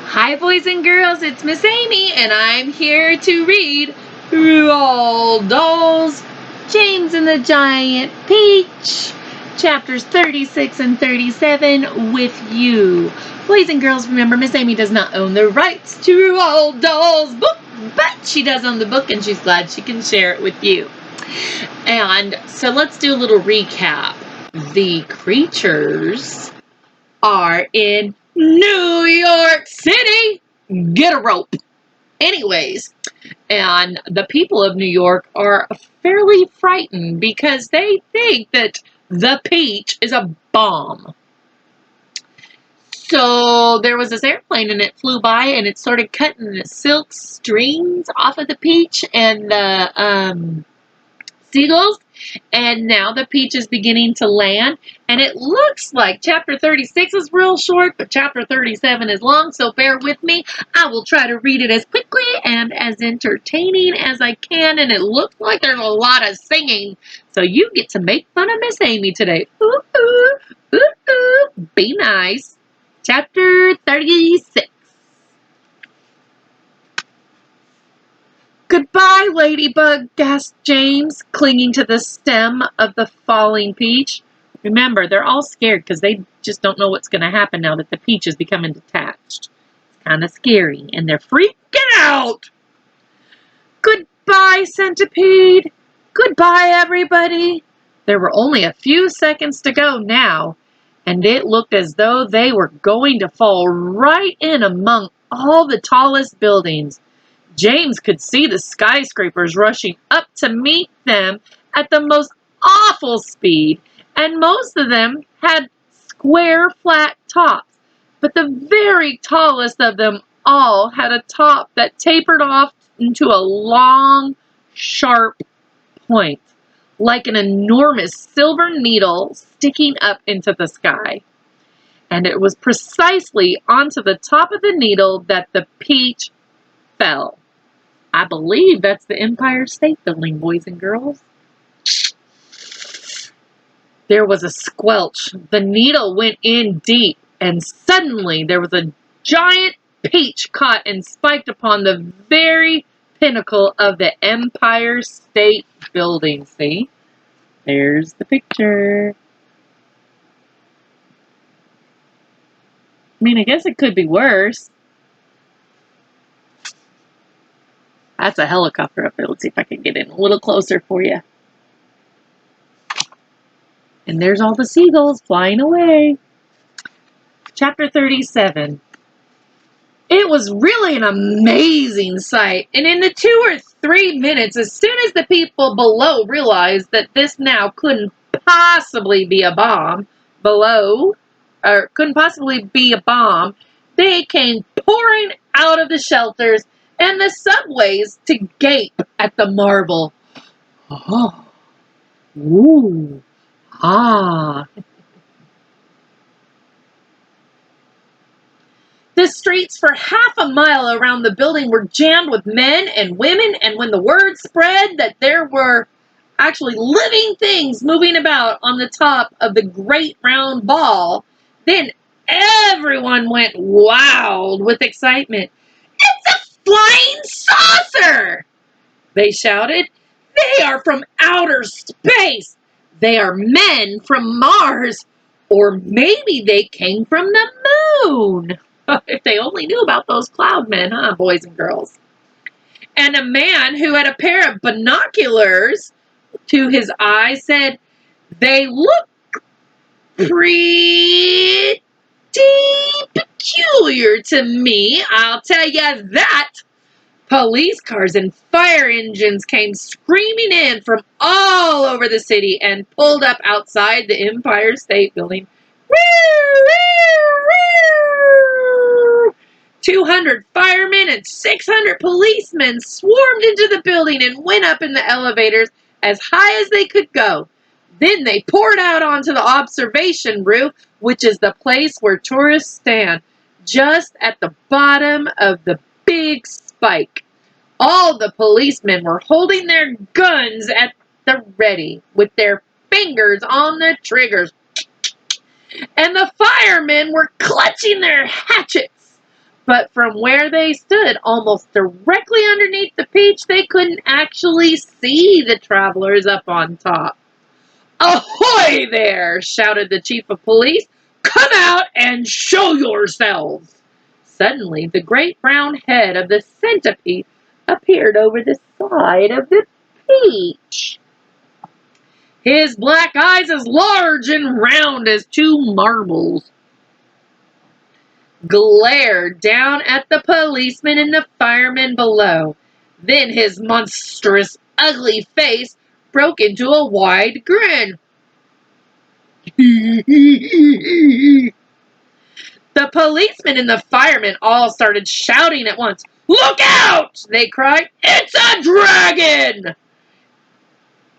Hi boys and girls, it's Miss Amy and I'm here to read Roald Dahl's James and the Giant Peach, chapters 36 and 37 with you. Boys and girls, remember Miss Amy does not own the rights to Roald Dahl's book, but she does own the book and she's glad she can share it with you. And so let's do a little recap. The creatures are in New York City. Get a rope. Anyways, and the people of New York are fairly frightened because they think that the peach is a bomb. So there was this airplane and it flew by and it started cutting the silk strings off of the peach and the seagulls, and now the peach is beginning to land, and it looks like chapter 36 is real short, but chapter 37 is long, so bear with me. I will try to read it as quickly and as entertaining as I can, and it looks like there's a lot of singing, so you get to make fun of Miss Amy today. Ooh, ooh, ooh, ooh. Be nice. Chapter 36. "Goodbye, Ladybug," gasped James, clinging to the stem of the falling peach. Remember, they're all scared because they just don't know what's going to happen now that the peach is becoming detached. It's kind of scary, and they're freaking out. "Goodbye, Centipede. Goodbye, everybody." There were only a few seconds to go now, and it looked as though they were going to fall right in among all the tallest buildings. James could see the skyscrapers rushing up to meet them at the most awful speed, and most of them had square, flat tops. But the very tallest of them all had a top that tapered off into a long, sharp point, like an enormous silver needle sticking up into the sky. And it was precisely onto the top of the needle that the peach fell. I believe that's the Empire State Building, boys and girls. There was a squelch. The needle went in deep, and suddenly there was a giant peach caught and spiked upon the very pinnacle of the Empire State Building. See? There's the picture. I mean, I guess it could be worse. That's a helicopter up there. Let's see if I can get in a little closer for you. And there's all the seagulls flying away. Chapter 37. It was really an amazing sight, and in the 2 or 3 minutes, as soon as the people below realized that this now couldn't possibly be a bomb, they came pouring out of the shelters and the subways to gape at the marvel. Oh, ooh, ah. The streets for half a mile around the building were jammed with men and women, and when the word spread that there were actually living things moving about on the top of the great round ball, then everyone went wild with excitement. "It's a flying saucer!" they shouted. "They are from outer space! They are men from Mars! Or maybe they came from the moon!" If they only knew about those cloud men, huh, boys and girls? And a man who had a pair of binoculars to his eyes said, "They look pretty peculiar to me, I'll tell you that." Police cars and fire engines came screaming in from all over the city and pulled up outside the Empire State Building. 200 firemen and 600 policemen swarmed into the building and went up in the elevators as high as they could go. Then they poured out onto the observation roof, which is the place where tourists stand, just at the bottom of the big spike. All the policemen were holding their guns at the ready, with their fingers on the triggers. And the firemen were clutching their hatchets. But from where they stood, almost directly underneath the peach, they couldn't actually see the travelers up on top. "Ahoy there!" shouted the chief of police. "Come out and show yourselves!" Suddenly, the great brown head of the centipede appeared over the side of the peach. His black eyes, as large and round as two marbles, glared down at the policemen and the firemen below. Then his monstrous, ugly face broke into a wide grin. The policemen and the firemen all started shouting at once. "Look out!" they cried. "It's a dragon!"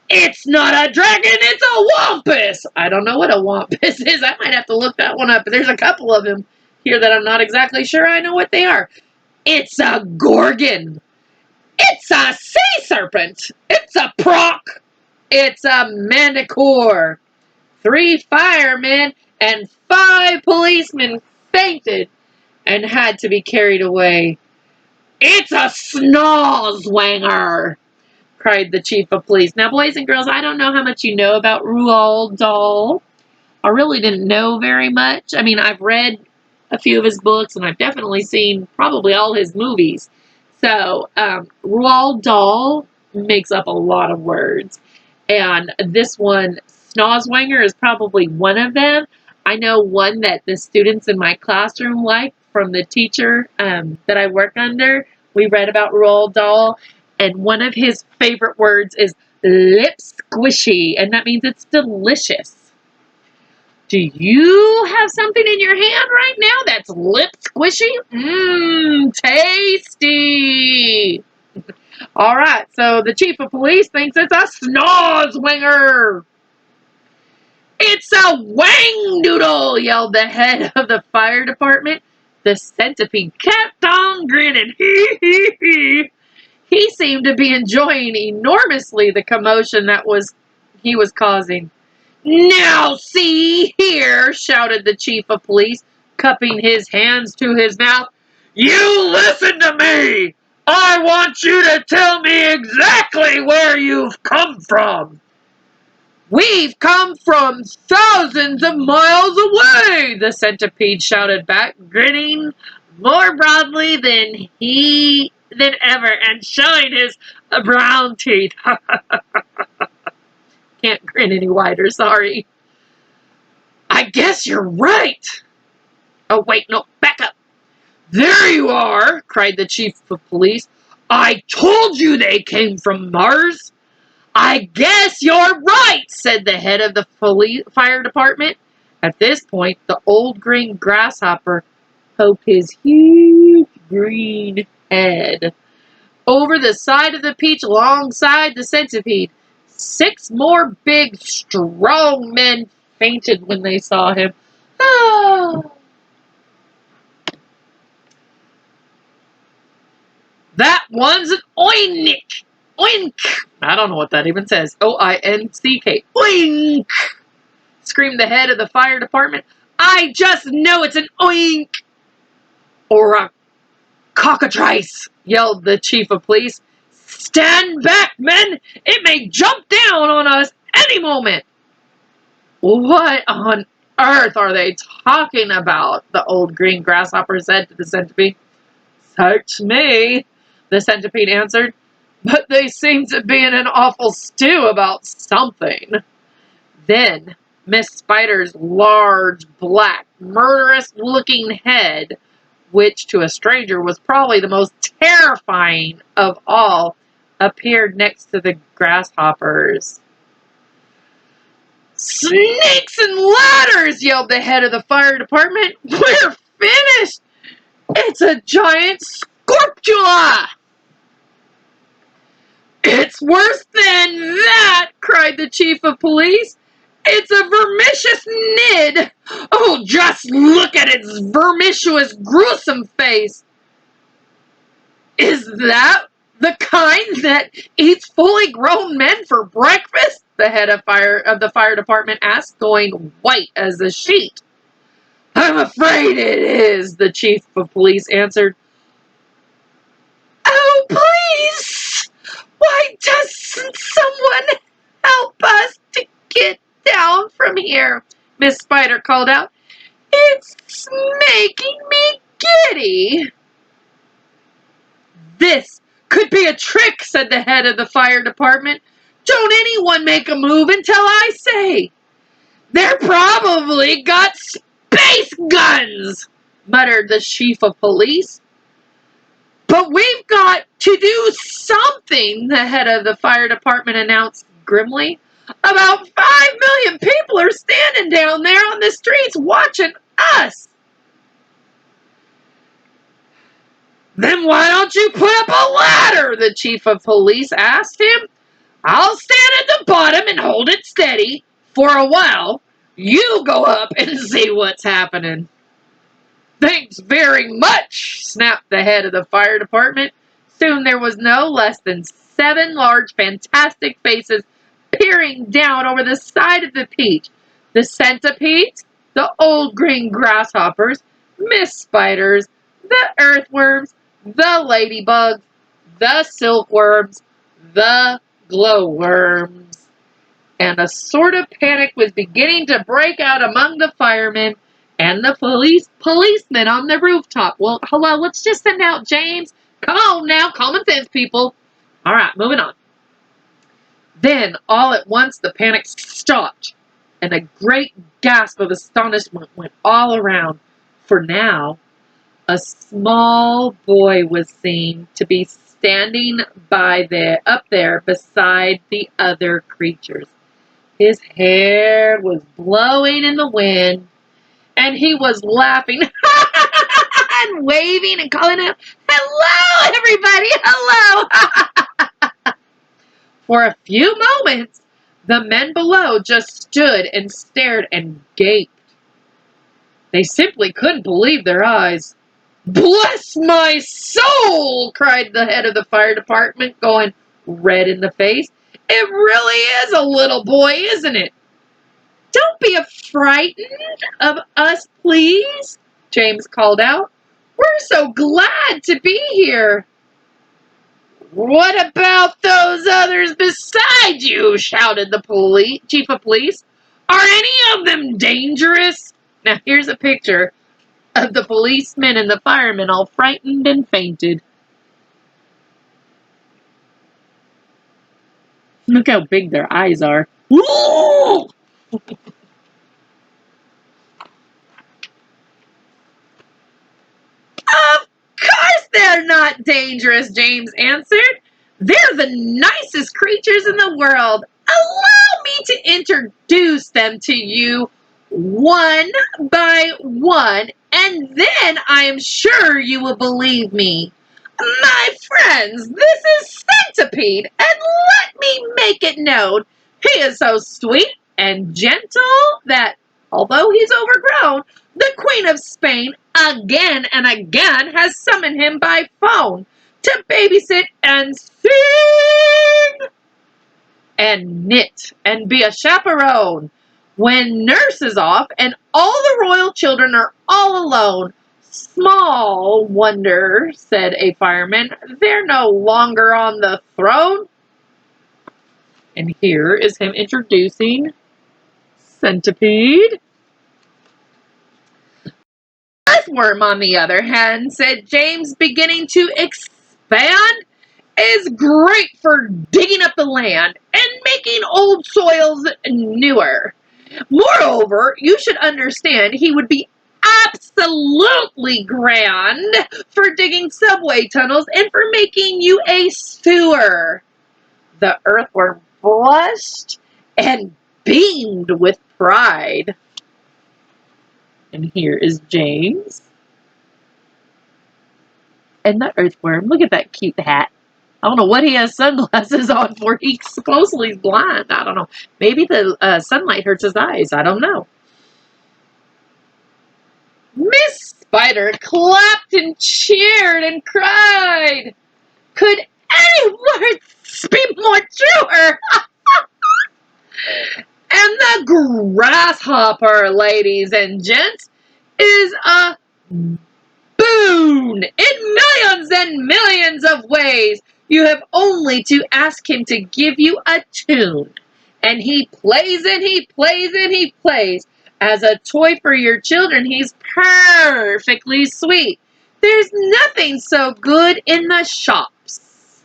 "It's not a dragon, it's a wampus!" I don't know what a wampus is. I might have to look that one up. But there's a couple of them here that I'm not exactly sure I know what they are. "It's a gorgon. It's a sea serpent. It's a proc. It's a manticore." 3 firemen and 5 policemen fainted and had to be carried away. "It's a snozwanger!" cried the chief of police. Now, boys and girls, I don't know how much you know about Roald Dahl. I really didn't know very much. I mean, I've read a few of his books, and I've definitely seen probably all his movies. So, Roald Dahl makes up a lot of words. And this one, Snozwanger, is probably one of them. I know one that the students in my classroom liked from the teacher that I work under. We read about Roald Dahl, and one of his favorite words is lip squishy, and that means it's delicious. Do you have something in your hand right now that's lip squishy? Mmm, tasty. All right, so the chief of police thinks it's a snozwinger. "It's a wangdoodle!" yelled the head of the fire department. The centipede kept on grinning. He seemed to be enjoying enormously the commotion that he was causing. "Now see here," shouted the chief of police, cupping his hands to his mouth. "You listen to me! I want you to tell me exactly where you've come from." "We've come from thousands of miles away," the centipede shouted back, grinning more broadly than ever and showing his brown teeth. Can't grin any wider, sorry. "I guess you're right." "Oh, wait, no, back up." "There you are," cried the chief of police. "I told you they came from Mars." "I guess you're right," said the head of the fire department. At this point, the old green grasshopper poked his huge green head over the side of the peach alongside the centipede. 6 more big, strong men fainted when they saw him. Oh. "That one's an oink! Oink!" I don't know what that even says. O-I-N-C-K. Oink! Screamed the head of the fire department. "I just know it's an oink!" "Or a cockatrice!" yelled the chief of police. "Stand back, men! It may jump down on us any moment." "What on earth are they talking about?" the old green grasshopper said to the centipede. "Search me," the centipede answered, "but they seem to be in an awful stew about something." Then Miss Spider's large, black, murderous-looking head, which to a stranger was probably the most terrifying of all, appeared next to the grasshoppers. "Snakes and ladders!" yelled the head of the fire department. "We're finished! It's a giant scorpula!" "It's worse than that!" cried the chief of police. "It's a vermicious nid! Oh, just look at its vermicious, gruesome face!" "Is that the kind that eats fully grown men for breakfast?" the head of the fire department asked, going white as a sheet. I'm afraid it is, the chief of police answered. Oh, please! Why doesn't someone help us to get down from here? Miss Spider called out. It's making me giddy. This could be a trick, said the head of the fire department. Don't anyone make a move until I say. They're probably got space guns, muttered the chief of police. But we've got to do something, the head of the fire department announced grimly. About 5 million people are standing down there on the streets watching us. Then why don't you put up a ladder, the chief of police asked him. I'll stand at the bottom and hold it steady for a while. You go up and see what's happening. Thanks very much, snapped the head of the fire department. Soon there was no less than 7 large, fantastic faces peering down over the side of the peach. The centipedes, the old green grasshoppers, Miss Spiders, the earthworms, the ladybugs, the silkworms, the glowworms. And a sort of panic was beginning to break out among the firemen and the policemen on the rooftop. Well, hello, let's just send out James. Come on now, common sense, people. All right, moving on. Then, all at once, the panic stopped, and a great gasp of astonishment went all around, for now a small boy was seen to be standing up there beside the other creatures. His hair was blowing in the wind, and he was laughing and waving and calling out, "Hello, everybody! Hello!" For a few moments, the men below just stood and stared and gaped. They simply couldn't believe their eyes. "Bless my soul!" cried the head of the fire department, going red in the face. "It really is a little boy, isn't it?" "Don't be frightened of us, please," James called out. "We're so glad to be here." "What about those others beside you?" shouted the chief of police. "Are any of them dangerous?" Now here's a picture of the policemen and the firemen all frightened and fainted. Look how big their eyes are. Ooh! Of course they're not dangerous, James answered. They're the nicest creatures in the world. Allow me to introduce them to you one by one, and then I am sure you will believe me. My friends, this is Centipede, and let me make it known, he is so sweet and gentle that, although he's overgrown, the Queen of Spain again and again has summoned him by phone to babysit and sing and knit and be a chaperone when nurse is off and all the royal children are all alone. Small wonder, said a fireman, they're no longer on the throne. And here is him introducing Centipede. Earthworm, on the other hand, said James, beginning to expand, is great for digging up the land and making old soils newer. Moreover, you should understand he would be absolutely grand for digging subway tunnels and for making you a sewer. The earthworm blushed and beamed with pride. And here is James. And the earthworm. Look at that cute hat. I don't know what he has sunglasses on for. He's supposedly blind. I don't know. Maybe the sunlight hurts his eyes. I don't know. Miss Spider clapped and cheered and cried. Could any words be more truer? And the grasshopper, ladies and gents, is a boon in millions and millions of ways. You have only to ask him to give you a tune, and he plays and he plays and he plays. As a toy for your children, he's perfectly sweet. There's nothing so good in the shops.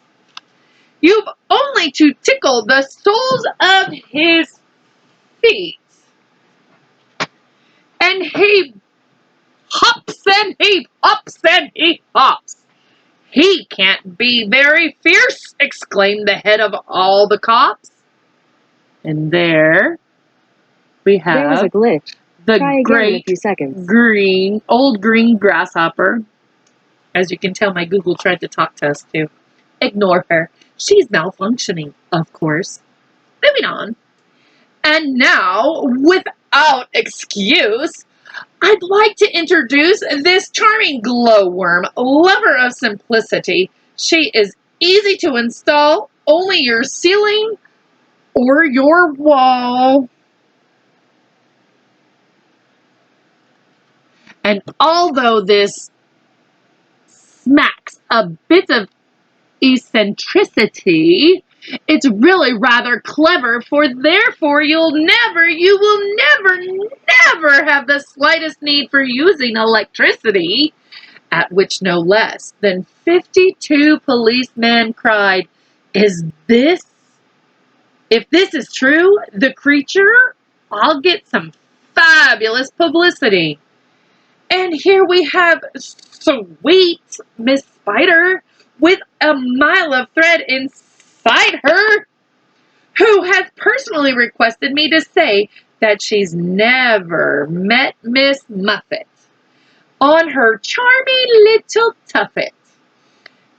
You've only to tickle the soles of his feet, and he hops and he hops and he hops. He can't be very fierce, exclaimed the head of all the cops. And there we There was a have glitch. the Try again in a great few seconds. old green grasshopper. As you can tell, my Google tried to talk to us too. Ignore her. She's malfunctioning, of course. Moving on. And now, without excuse, I'd like to introduce this charming glowworm, lover of simplicity. She is easy to install, only your ceiling or your wall. And although this smacks a bit of eccentricity, it's really rather clever, for therefore you will never have the slightest need for using electricity. At which no less than 52 policemen cried, if this is true, the creature, I'll get some fabulous publicity. And here we have sweet Miss Spider with a mile of thread inside her, who has personally requested me to say that she's never met Miss Muffet on her charming little tuffet.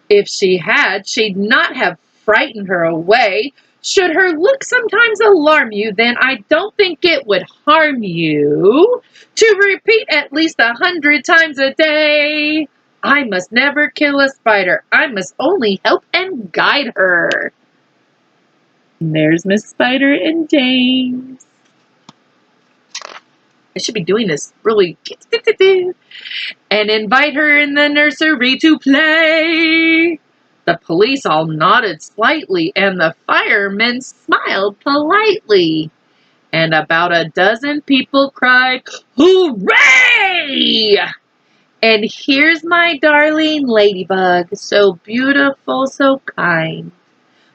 If she had, she'd not have frightened her away. Should her look sometimes alarm you, then I don't think it would harm you to repeat at least 100 times a day, I must never kill a spider. I must only help and guide her. And there's Miss Spider and James. I should be doing this really. And invite her in the nursery to play. The police all nodded slightly, and the firemen smiled politely. And about a dozen people cried, "Hooray!" And here's my darling ladybug, so beautiful, so kind.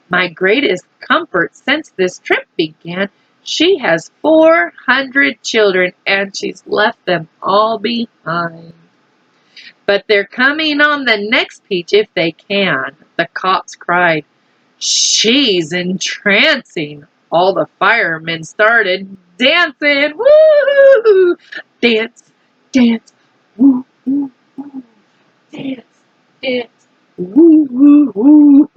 My greatest comfort since this trip began, she has 400 children, and she's left them all behind. But they're coming on the next peach if they can, the cops cried. She's entrancing. All the firemen started dancing. Woo! Dance, dance, woo, woo, woo. Dance, dance, woo, woo, woo.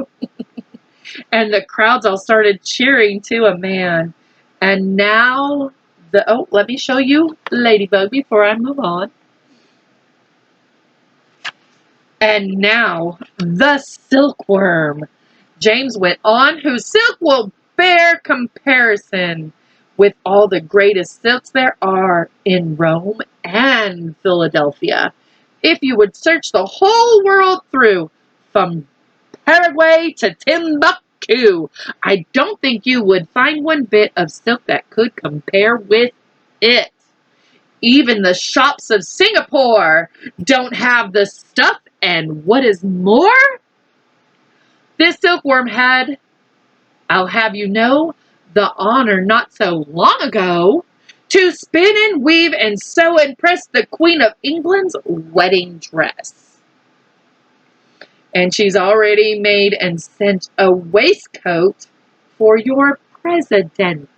And the crowds all started cheering to a man. And now let me show you Ladybug before I move on. And now the silkworm. James went on, whose silk will bear comparison with all the greatest silks there are in Rome and Philadelphia. If you would search the whole world through, from Paraguay to Timbuktu, I don't think you would find one bit of silk that could compare with it. Even the shops of Singapore don't have the stuff, and what is more, this silkworm had, I'll have you know, the honor not so long ago to spin and weave and sew and press the Queen of England's wedding dress. And she's already made and sent a waistcoat for your president.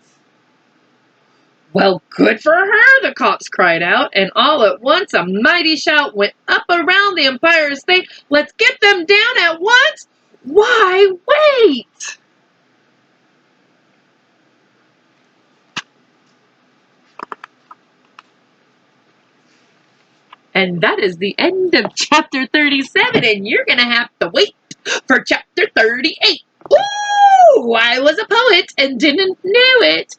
Well, good for her, the cops cried out, and all at once a mighty shout went up around the Empire State. Let's get them down at once! Why wait? And that is the end of chapter 37, and you're going to have to wait for chapter 38. Ooh, I was a poet and didn't know it.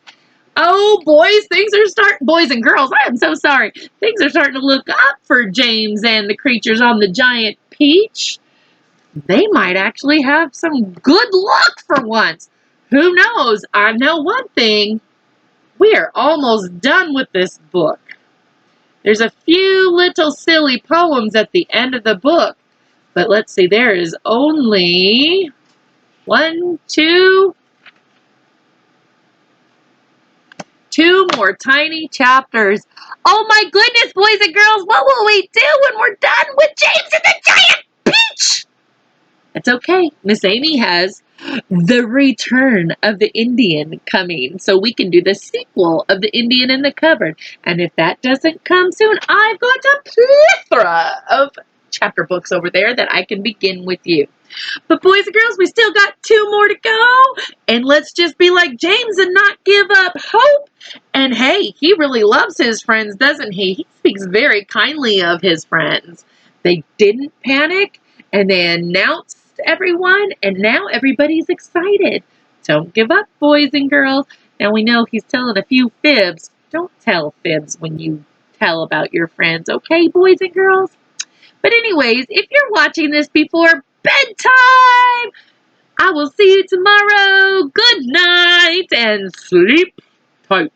Oh, boys and girls, I am so sorry. Things are starting to look up for James and the creatures on the giant peach. They might actually have some good luck for once. Who knows? I know one thing. We are almost done with this book. There's a few little silly poems at the end of the book, but let's see, there is only two more tiny chapters. Oh my goodness, boys and girls, what will we do when we're done with James and the Giant Peach? It's okay. Miss Amy has The Return of the Indian coming, so we can do the sequel of The Indian in the Cupboard. And if that doesn't come soon, I've got a plethora of chapter books over there that I can begin with you. But boys and girls, we still got 2 more to go. And let's just be like James and not give up hope. And hey, he really loves his friends, doesn't he? He speaks very kindly of his friends. They didn't panic, and they announced everyone, and now everybody's excited. Don't give up, boys and girls. Now we know he's telling a few fibs. Don't tell fibs when you tell about your friends, okay, boys and girls? But anyways, if you're watching this before bedtime, I will see you tomorrow. Good night and sleep tight.